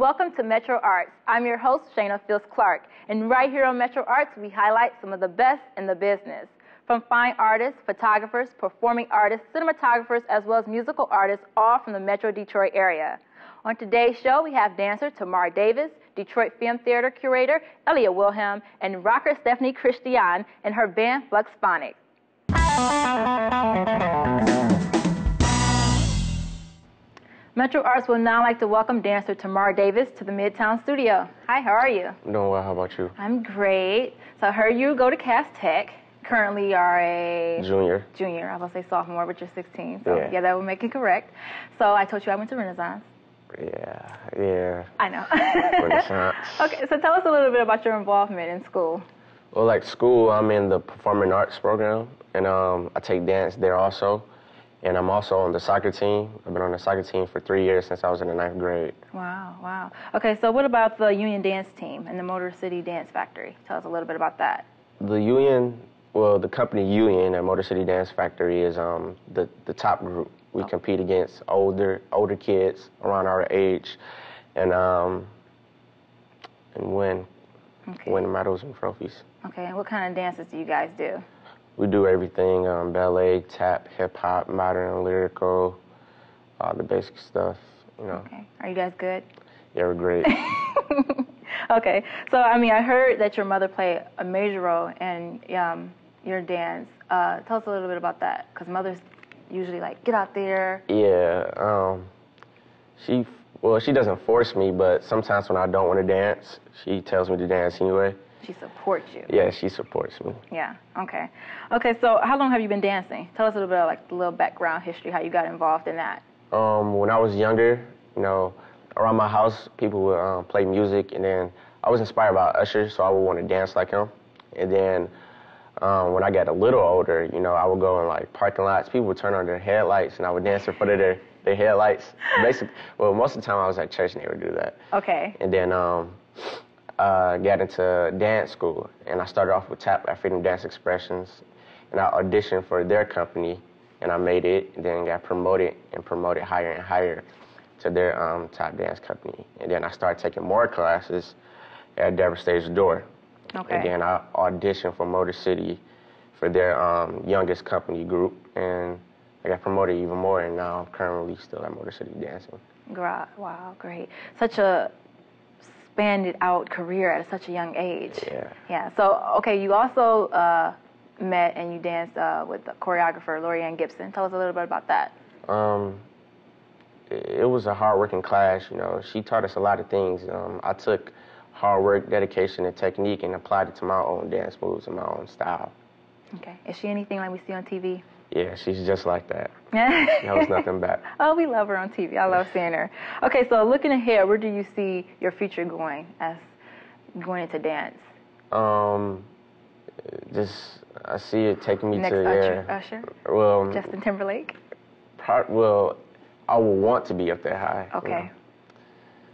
welcome to MetroArts. I'm your host, Shayna Fields Clark, and right here on MetroArts, we highlight some of the best in the business. From fine artists, photographers, performing artists, cinematographers, as well as musical artists, all from the Metro Detroit area. On today's show, we have dancer Tamar Davis, Detroit Film Theater curator Elliott Wilhelm, and rocker Steffanie Christi'an and her band FluxPhonic. MetroArts would now like to welcome dancer Tamar Davis to the Midtown studio. Hi, how are you? I'm doing well. How about you? I'm great. So I heard you go to Cass Tech. Currently you are a... Junior. Junior. I was going to say sophomore, but you're 16. So yeah, that would make it correct. So I told you I went to Renaissance. Yeah. I know. Renaissance. Okay, so tell us a little bit about your involvement in school. Well, like school, I'm in the performing arts program, and I take dance there also. And I'm also on the soccer team. I've been on the soccer team for 3 years since I was in the 9th grade. Wow. Okay, so what about the Union Dance Team and the Motor City Dance Factory? Tell us a little bit about that. The Union, well, the company Union at Motor City Dance Factory is the top group. We compete against older kids around our age, and win medals and trophies. Okay, and what kind of dances do you guys do? We do everything, ballet, tap, hip-hop, modern, lyrical, all the basic stuff, you know. Okay. Are you guys good? Yeah, we're great. Okay. So, I heard that your mother played a major role in your dance. Tell us a little bit about that, because mothers usually, get out there. Yeah. She doesn't force me, but sometimes when I don't want to dance, she tells me to dance anyway. She supports you. Yeah, she supports me. Yeah, okay. Okay, so how long have you been dancing? Tell us a little bit of the little background history, how you got involved in that. When I was younger, around my house, people would play music, and then I was inspired by Usher, so I would want to dance like him. And then when I got a little older, I would go in parking lots. People would turn on their headlights, and I would dance in front of their headlights. Basically, well, most of the time I was at church and they would do that. Okay. And then got into dance school, and I started off with Tap Freedom Dance Expressions, and I auditioned for their company, and I made it, and then got promoted higher and higher to their top dance company. And then I started taking more classes at Deborah Stage Door. Okay. And then I auditioned for Motor City for their youngest company group, and I got promoted even more, and now I'm currently still at Motor City dancing. Wow, great. Such a expanded out career at such a young age. Yeah. So, okay, you also met and you danced with the choreographer Lorianne Gibson. Tell us a little bit about that. It was a hard-working class. She taught us a lot of things. I took hard work, dedication, and technique and applied it to my own dance moves and my own style. Okay. Is she anything like we see on TV? Yeah, she's just like that. She holds nothing back. Oh, we love her on TV. I love seeing her. Okay, so looking ahead, where do you see your future going into dance? I see it taking me next to Usher? Well, Justin Timberlake? I would want to be up there high. Okay.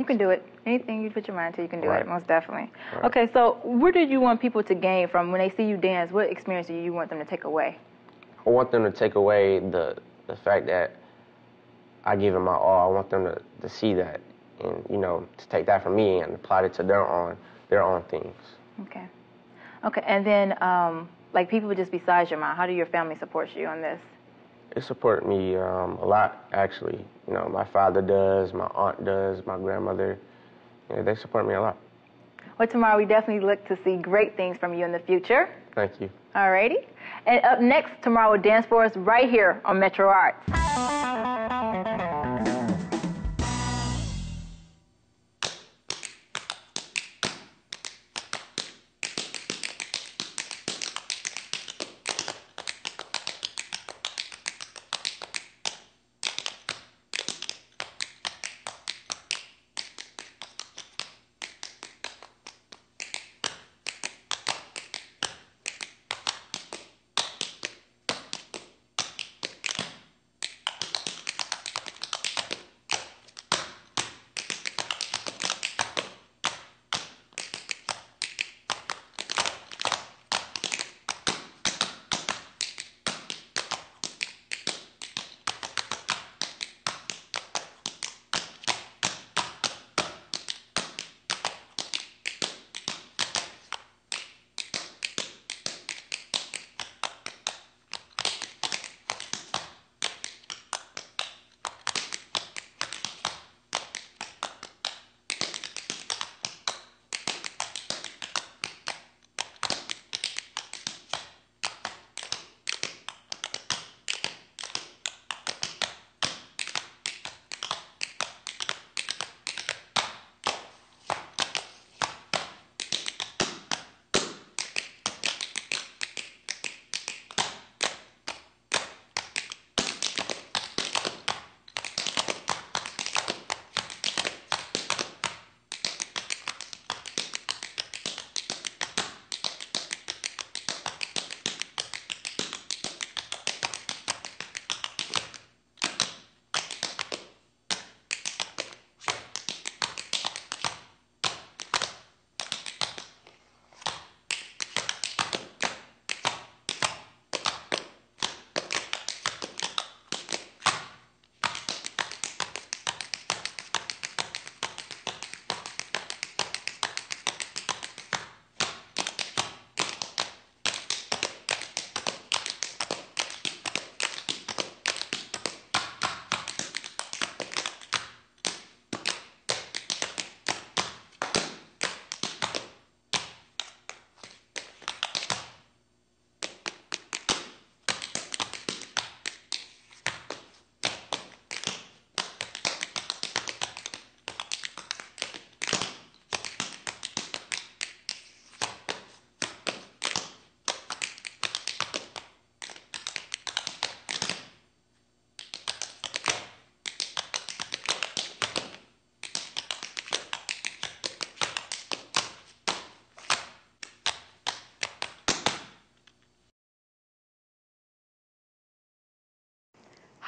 You can do it. Anything you put your mind to, you can do it, most definitely. Right. Okay, so where did you want people to gain from when they see you dance? What experience do you want them to take away? I want them to take away the fact that I give it my all. I want them to see that and, to take that from me and apply it to their own things. Okay, and then, people just besides your mom, how do your family support you on this? They support me a lot, actually. My father does, my aunt does, my grandmother. They support me a lot. Well, Tamara, we definitely look to see great things from you in the future. Thank you. Alrighty. And up next, Tamara will dance for us right here on MetroArts.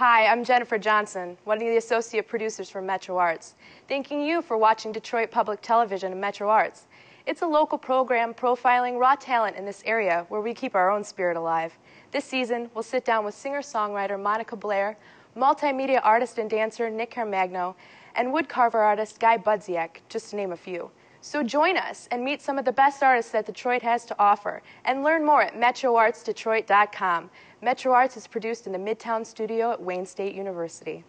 Hi, I'm Jennifer Johnson, one of the associate producers for MetroArts. Thanking you for watching Detroit Public Television and MetroArts. It's a local program profiling raw talent in this area where we keep our own spirit alive. This season, we'll sit down with singer-songwriter Monica Blair, multimedia artist and dancer Nick Carmagno, and woodcarver artist Guy Budziak, just to name a few. So join us and meet some of the best artists that Detroit has to offer, and learn more at MetroArtsDetroit.com. MetroArts is produced in the Midtown studio at Wayne State University.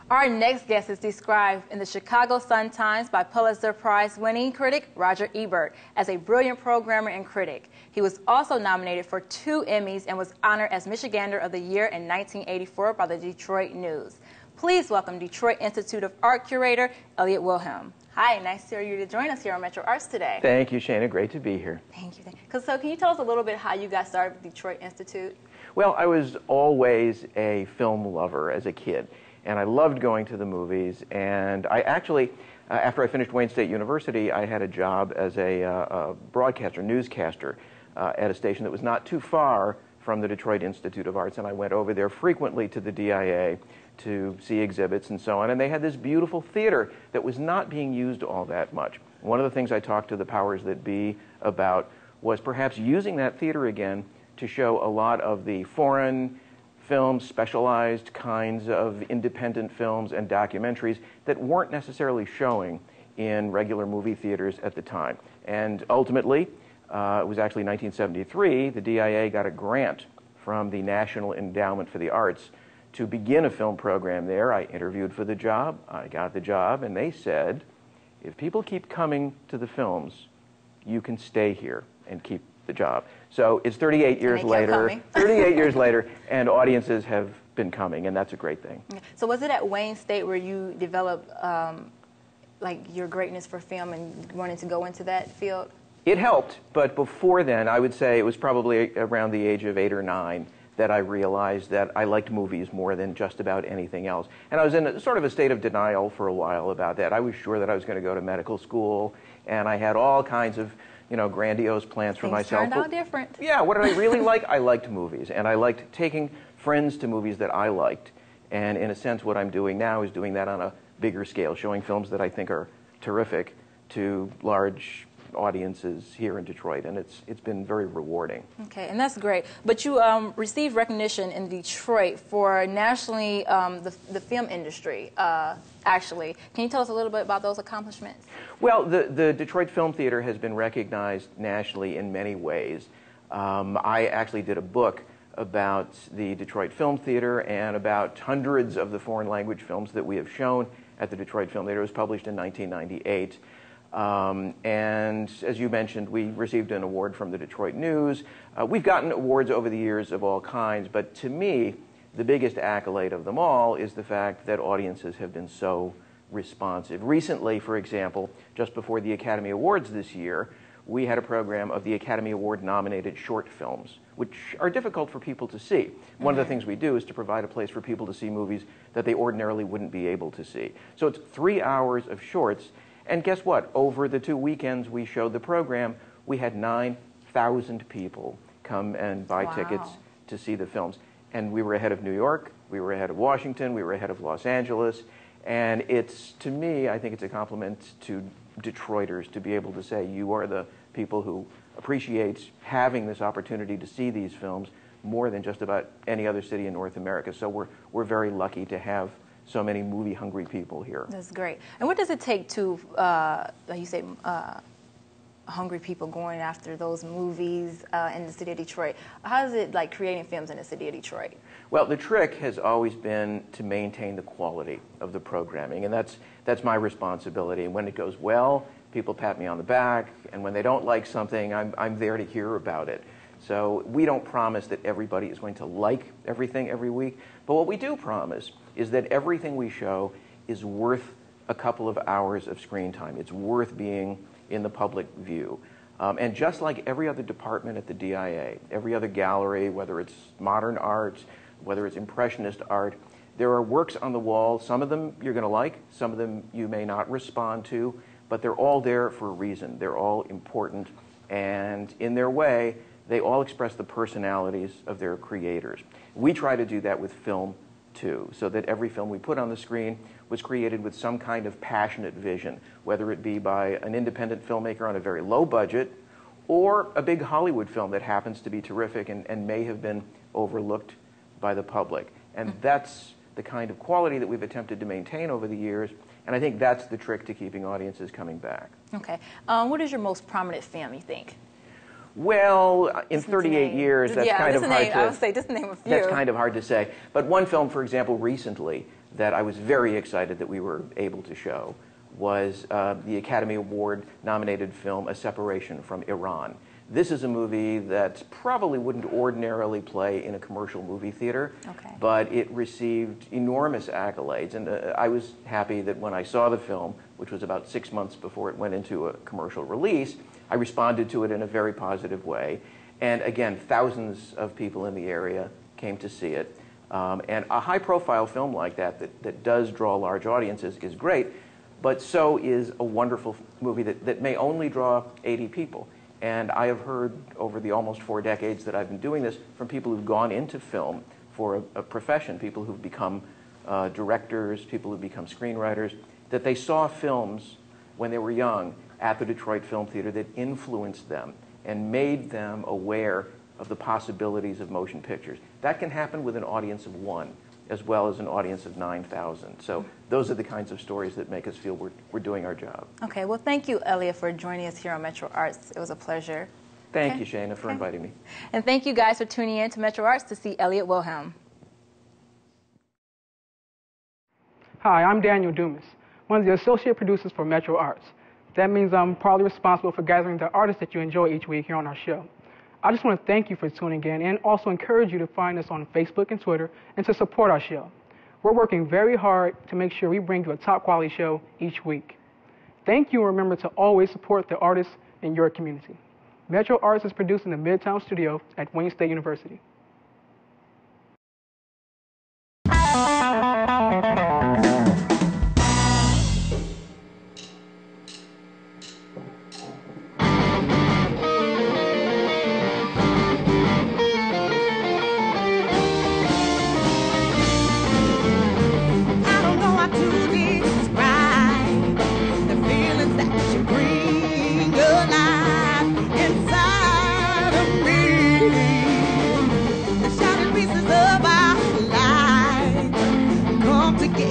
Our next guest is described in the Chicago Sun-Times by Pulitzer Prize-winning critic Roger Ebert as a brilliant programmer and critic. He was also nominated for 2 Emmys and was honored as Michigander of the Year in 1984 by the Detroit News. Please welcome Detroit Institute of Art curator Elliott Wilhelm. Hi, nice for you to join us here on MetroArts today. Thank you, Shana. Great to be here. Thank you. So can you tell us a little bit how you got started with Detroit Institute? Well, I was always a film lover as a kid, and I loved going to the movies. And I actually, after I finished Wayne State University, I had a job as a broadcaster, newscaster, at a station that was not too far from the Detroit Institute of Arts, and I went over there frequently to the DIA to see exhibits and so on. And they had this beautiful theater that was not being used all that much. One of the things I talked to the powers that be about was perhaps using that theater again to show a lot of the foreign films, specialized kinds of independent films and documentaries that weren't necessarily showing in regular movie theaters at the time. And ultimately, it was actually 1973, the DIA got a grant from the National Endowment for the Arts to begin a film program there. I interviewed for the job, I got the job, and they said, if people keep coming to the films, you can stay here and keep the job. So it's 38 years later, 38 years later, and audiences have been coming, and that's a great thing. So was it at Wayne State where you developed like your greatness for film and wanted to go into that field? It helped, but before then, I would say it was probably around the age of 8 or 9 that I realized that I liked movies more than just about anything else. And I was in sort of a state of denial for a while about that. I was sure that I was going to go to medical school, and I had all kinds of, grandiose plans for myself. Things turned out different. Yeah, what did I really like? I liked movies, and I liked taking friends to movies that I liked. And in a sense, what I'm doing now is doing that on a bigger scale, showing films that I think are terrific to large audiences here in Detroit, and it's been very rewarding. Okay, and that's great. But you received recognition in Detroit for nationally the film industry, actually. Can you tell us a little bit about those accomplishments? Well, the Detroit Film Theater has been recognized nationally in many ways. I actually did a book about the Detroit Film Theater and about hundreds of the foreign language films that we have shown at the Detroit Film Theater. It was published in 1998. And as you mentioned, we received an award from the Detroit News. We've gotten awards over the years of all kinds, but to me, the biggest accolade of them all is the fact that audiences have been so responsive. Recently, for example, just before the Academy Awards this year, we had a program of the Academy Award-nominated short films, which are difficult for people to see. One of the things we do is to provide a place for people to see movies that they ordinarily wouldn't be able to see. So it's 3 hours of shorts. And guess what? Over the 2 weekends we showed the program, we had 9,000 people come and buy tickets to see the films. And we were ahead of New York, we were ahead of Washington, we were ahead of Los Angeles. And it's, to me, I think it's a compliment to Detroiters to be able to say, you are the people who appreciate having this opportunity to see these films more than just about any other city in North America. So we're very lucky to have so many movie-hungry people here. That's great. And what does it take to, like you say, hungry people going after those movies in the city of Detroit? How is it like creating films in the city of Detroit? Well, the trick has always been to maintain the quality of the programming, and that's my responsibility. And when it goes well, people pat me on the back, and when they don't like something, I'm there to hear about it. So we don't promise that everybody is going to like everything every week, but what we do promise is that everything we show is worth a couple of hours of screen time. It's worth being in the public view. And just like every other department at the DIA, every other gallery, whether it's modern art, whether it's impressionist art, there are works on the wall. Some of them you're going to like, some of them you may not respond to, but they're all there for a reason. They're all important. And in their way, they all express the personalities of their creators. We try to do that with film, too, so that every film we put on the screen was created with some kind of passionate vision, whether it be by an independent filmmaker on a very low budget or a big Hollywood film that happens to be terrific and may have been overlooked by the public. And that's the kind of quality that we've attempted to maintain over the years, and I think that's the trick to keeping audiences coming back. Okay. What is your most prominent film, you think? Well, in 38 years, that's kind of hard to... I would say just name a few. That's kind of hard to say. But one film, for example, recently that I was very excited that we were able to show was the Academy Award-nominated film A Separation from Iran. This is a movie that probably wouldn't ordinarily play in a commercial movie theater, but it received enormous accolades. And I was happy that when I saw the film, which was about 6 months before it went into a commercial release, I responded to it in a very positive way. And again, thousands of people in the area came to see it. And a high-profile film like that does draw large audiences is great, but so is a wonderful movie that may only draw 80 people. And I have heard over the almost 4 decades that I've been doing this from people who've gone into film for a profession, people who've become directors, people who've become screenwriters, that they saw films when they were young at the Detroit Film Theater that influenced them and made them aware of the possibilities of motion pictures. That can happen with an audience of 1 as well as an audience of 9,000. So those are the kinds of stories that make us feel we're doing our job. Okay, well, thank you, Elliot, for joining us here on Metro Arts. It was a pleasure. Thank you, Shana, for inviting me. And thank you guys for tuning in to Metro Arts to see Elliott Wilhelm. Hi, I'm Daniel Dumas, one of the associate producers for Metro Arts. That means I'm partly responsible for gathering the artists that you enjoy each week here on our show. I just want to thank you for tuning in and also encourage you to find us on Facebook and Twitter and to support our show. We're working very hard to make sure we bring you a top quality show each week. Thank you, and remember to always support the artists in your community. Metro Arts is produced in the Midtown studio at Wayne State University. Be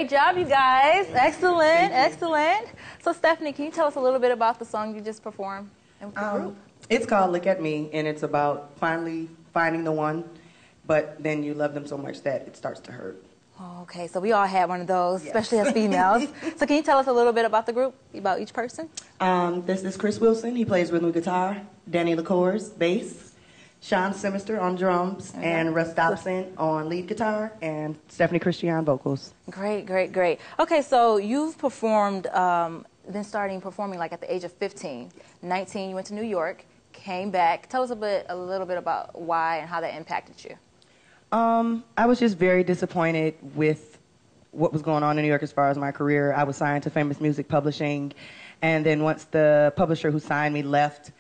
Great job, you guys. Excellent, excellent. So, Steffanie, can you tell us a little bit about the song you just performed with the group? It's called Look at Me, and it's about finally finding the one, but then you love them so much that it starts to hurt. Oh, okay, so we all had one of those, especially as females. So can you tell us a little bit about the group, about each person? This is Chris Wilson. He plays rhythm guitar. Danny LaCours, bass. Sean Simister on drums, and Russ Dobson on lead guitar, and Steffanie Christi'an vocals. Great, great, great. Okay, so you've performed, been starting performing like at the age of 15. 19, you went to New York, came back. Tell us a little bit about why and how that impacted you. I was just very disappointed with what was going on in New York as far as my career. I was signed to Famous Music Publishing, and then once the publisher who signed me left,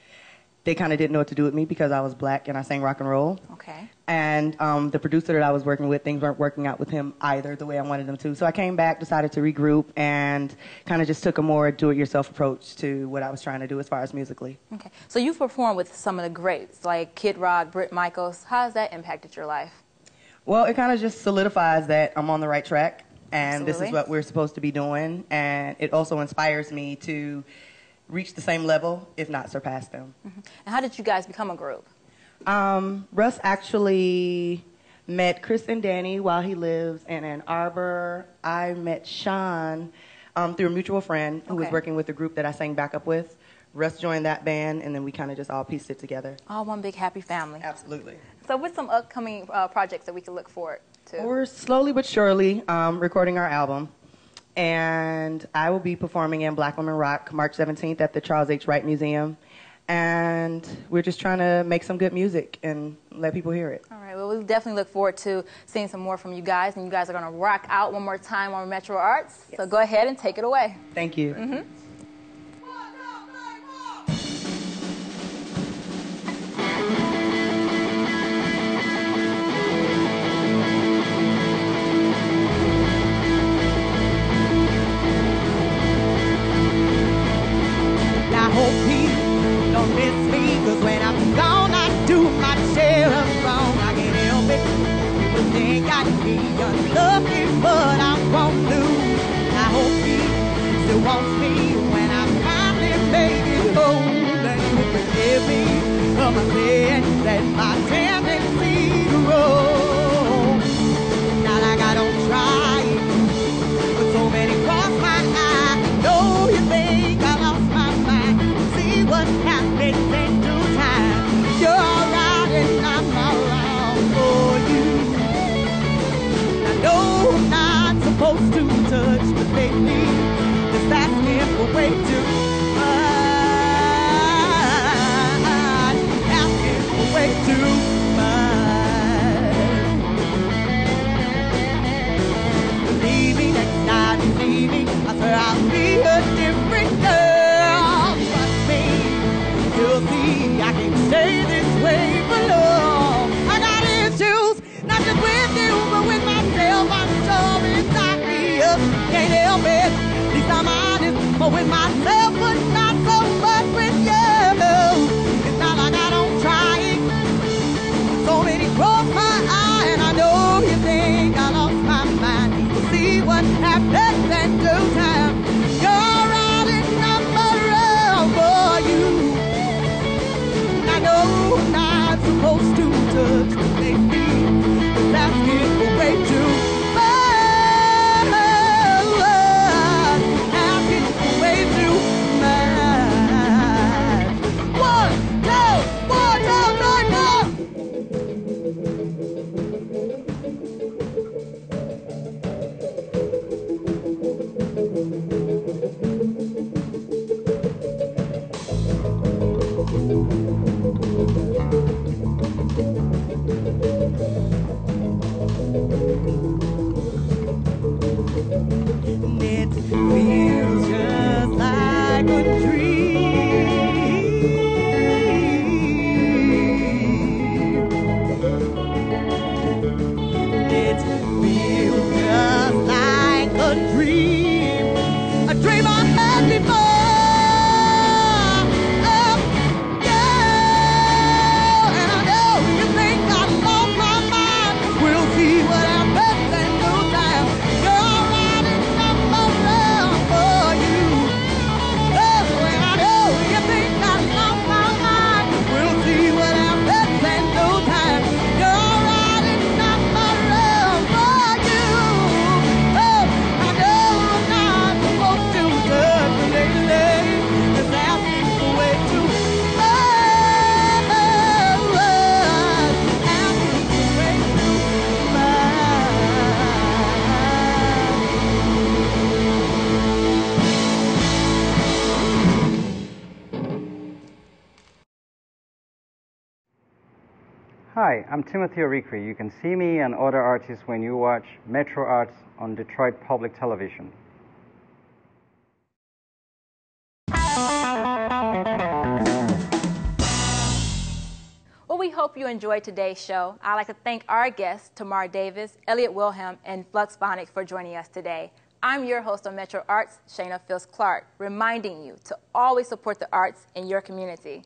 they kind of didn't know what to do with me because I was black and I sang rock and roll. Okay. And the producer that I was working with, things weren't working out with him either the way I wanted them to. So I came back, decided to regroup, and kind of just took a more do-it-yourself approach to what I was trying to do as far as musically. Okay. So you've performed with some of the greats, like Kid Rock, Brit Michaels. How has that impacted your life? Well, it kind of just solidifies that I'm on the right track, and Absolutely. this is what we're supposed to be doing. And it also inspires me to reach the same level, if not surpass them. Mm-hmm. And how did you guys become a group? Russ actually met Chris and Danny while he lives in Ann Arbor. I met Sean through a mutual friend who was working with the group that I sang backup with. Russ joined that band, and then we kind of just all pieced it together. All one big happy family. Absolutely. So what's some upcoming projects that we can look forward to? We're slowly but surely recording our album. And I will be performing in Black Women Rock March 17th at the Charles H. Wright Museum. And we're just trying to make some good music and let people hear it. All right, well, we definitely look forward to seeing some more from you guys. And you guys are going to rock out one more time on MetroArts. Yes. So go ahead and take it away. Thank you. Mm-hmm. I hope he don't miss me, 'cause when I'm gone I do my share of wrong. I can't help it, people think I can be unlucky, but I won't lose. I hope he still wants me when I finally make it home. That he will forgive me of my sins and my tendency to roll. Not like I don't try, but so many cross my eye. I know you think I lost my mind. See what happens in due time. You're right and I'm not wrong for you. I know I'm not supposed to touch, but lately just asking for way too much. Asking for way too much. Believe me, next time you see me, I swear I'll be a different girl. Trust me, you'll see I can't stay this way for long. I got issues, not just with you, but with myself. I'm sure it's obvious. Can't help it, at least I'm honest, but with myself Hi, I'm Timothy Orikri. You can see me and other artists when you watch MetroArts on Detroit Public Television. Well, we hope you enjoyed today's show. I'd like to thank our guests, Tamar Davis, Elliott Wilhelm, and FluxPhonic for joining us today. I'm your host on MetroArts, Shayna Fils Clark, reminding you to always support the arts in your community.